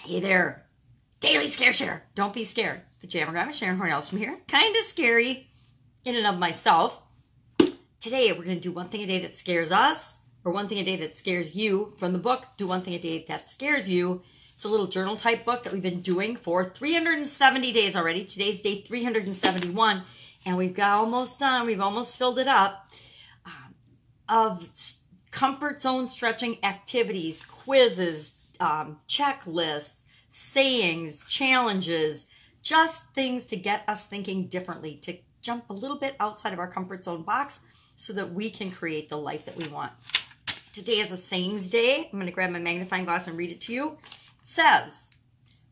Hey there, Daily Scare Share. Don't be scared. The Jammer Grandma Sharon Horne-Ellstrom here. Kind of scary in and of myself. Today we're going to do one thing a day that scares us, or one thing a day that scares you. From the book, Do One Thing a Day That Scares You. It's a little journal type book that we've been doing for 370 days already. Today's day 371, and we've got almost done. We've almost filled it up of comfort zone stretching activities, quizzes, checklists, sayings, challenges, just things to get us thinking differently, to jump a little bit outside of our comfort zone box so that we can create the life that we want. Today is a sayings day. I'm going to grab my magnifying glass and read it to you. It says,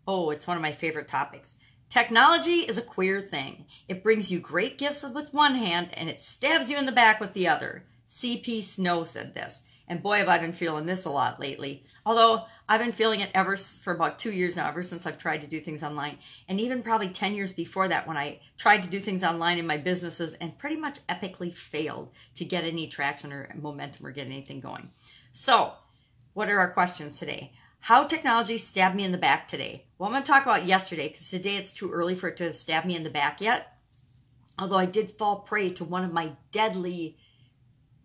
oh, it's one of my favorite topics. Technology is a queer thing. It brings you great gifts with one hand and it stabs you in the back with the other. C.P. Snow said this. And boy, have I been feeling this a lot lately. Although I've been feeling it for about 2 years now, ever since I've tried to do things online. And even probably 10 years before that, when I tried to do things online in my businesses and pretty much epically failed to get any traction or momentum or get anything going. So, what are our questions today? How technology stabbed me in the back today? Well, I'm going to talk about yesterday, because today it's too early for it to have stabbed me in the back yet. Although I did fall prey to one of my deadly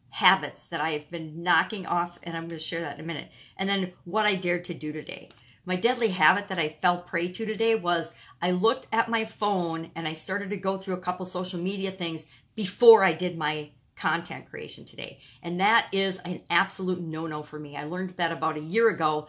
habits that I have been knocking off, and I'm going to share that in a minute. And then what I dared to do today. My deadly habit that I fell prey to today was I looked at my phone and I started to go through a couple social media things before I did my content creation today. And that is an absolute no-no for me. I learned that about a year ago.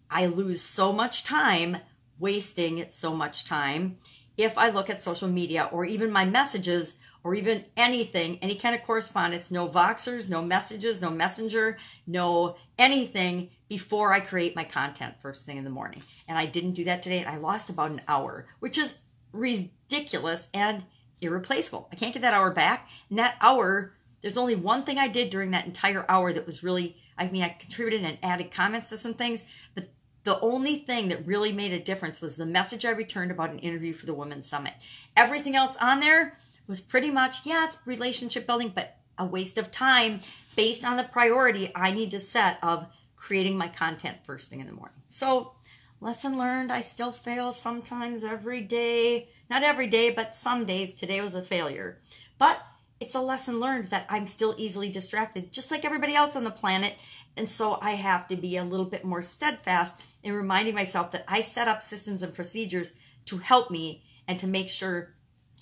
I lose so much time, wasting so much time, if I look at social media or even my messages or even anything, any kind of correspondence, no Voxers, no messages, no messenger, no anything before I create my content first thing in the morning. And I didn't do that today, and I lost about an hour, which is ridiculous and irreplaceable. I can't get that hour back. And that hour, there's only one thing I did during that entire hour that was really, I mean, I contributed and added comments to some things, but the only thing that really made a difference was the message I returned about an interview for the Women's Summit. Everything else on there was pretty much, yeah, it's relationship building, but a waste of time based on the priority I need to set of creating my content first thing in the morning. So, lesson learned, I still fail sometimes every day. Not every day, but some days. Today was a failure. But it's a lesson learned that I'm still easily distracted, just like everybody else on the planet. And so I have to be a little bit more steadfast in reminding myself that I set up systems and procedures to help me and to make sure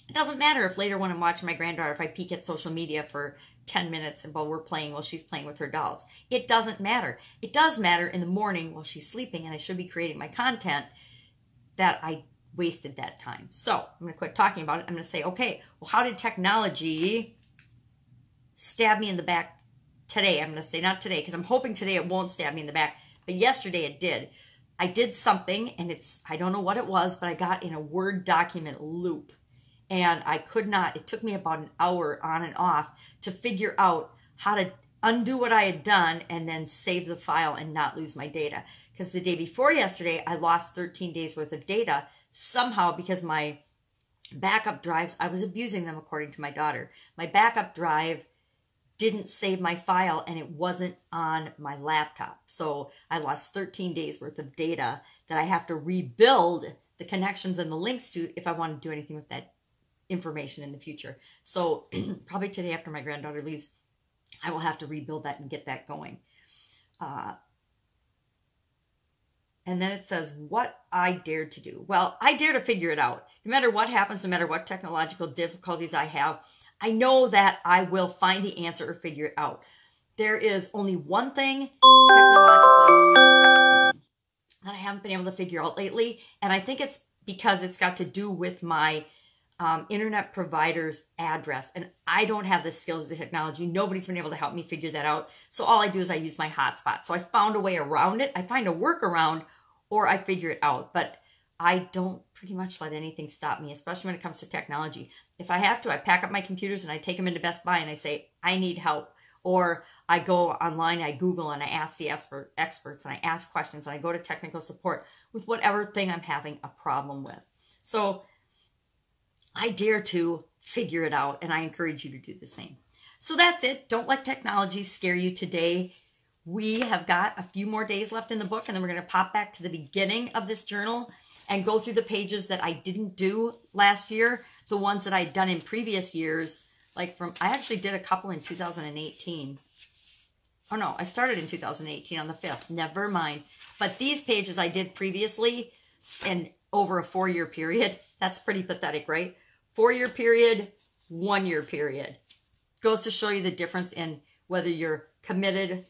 it doesn't matter if later when I'm watching my granddaughter, if I peek at social media for 10 minutes and while she's playing with her dolls. It doesn't matter. It does matter in the morning while she's sleeping and I should be creating my content that I wasted that time. So I'm going to quit talking about it. I'm going to say, okay, well, how did technology stab me in the back today? I'm going to say not today, because I'm hoping today it won't stab me in the back, but yesterday it did. I did something, and I don't know what it was, but I got in a Word document loop. And I could not, it took me about an hour on and off to figure out how to undo what I had done and then save the file and not lose my data. Because the day before yesterday, I lost 13 days worth of data somehow because my backup drives, I was abusing them according to my daughter. My backup drive didn't save my file and it wasn't on my laptop. So I lost 13 days worth of data that I have to rebuild the connections and the links to if I want to do anything with that information in the future. So probably today after my granddaughter leaves, I will have to rebuild that and get that going. And then it says, what I dared to do. Well, I dare to figure it out. No matter what happens, no matter what technological difficulties I have, I know that I will find the answer or figure it out. There is only one thing technologically that I haven't been able to figure out lately, and I think it's because it's got to do with my internet provider's address, and I don't have the skills, the technology. Nobody's been able to help me figure that out. So all I do is I use my hotspot. So I found a way around it. I find a workaround, or I figure it out. But I don't pretty much let anything stop me, especially when it comes to technology. If I have to, I pack up my computers and I take them into Best Buy and I say, I need help. Or I go online, I Google and I ask the experts and I ask questions and I go to technical support with whatever thing I'm having a problem with. So I dare to figure it out, and I encourage you to do the same. So that's it. Don't let technology scare you today. We have got a few more days left in the book, and then we're going to pop back to the beginning of this journal and go through the pages that I didn't do last year, the ones that I'd done in previous years. I actually did a couple in 2018. Oh no, I started in 2018 on the 5th. Never mind. But these pages I did previously and over a 4-year period. That's pretty pathetic, right? 4-year period, 1-year period. Goes to show you the difference in whether you're committed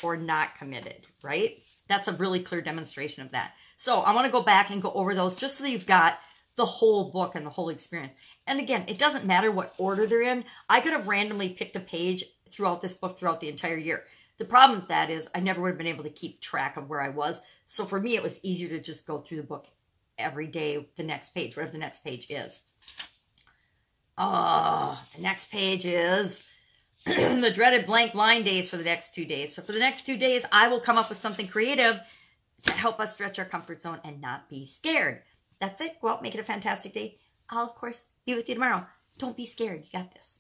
or not committed, right? That's a really clear demonstration of that. So I want to go back and go over those just so that you've got the whole book and the whole experience. And again, it doesn't matter what order they're in. I could have randomly picked a page throughout this book throughout the entire year. The problem with that is I never would have been able to keep track of where I was. So for me, it was easier to just go through the book every day, the next page, whatever the next page is. Oh, the next page is the dreaded blank line days for the next 2 days. So for the next 2 days, I will come up with something creative to help us stretch our comfort zone and not be scared. That's it. Go out, make it a fantastic day. I'll, of course, be with you tomorrow. Don't be scared. You got this.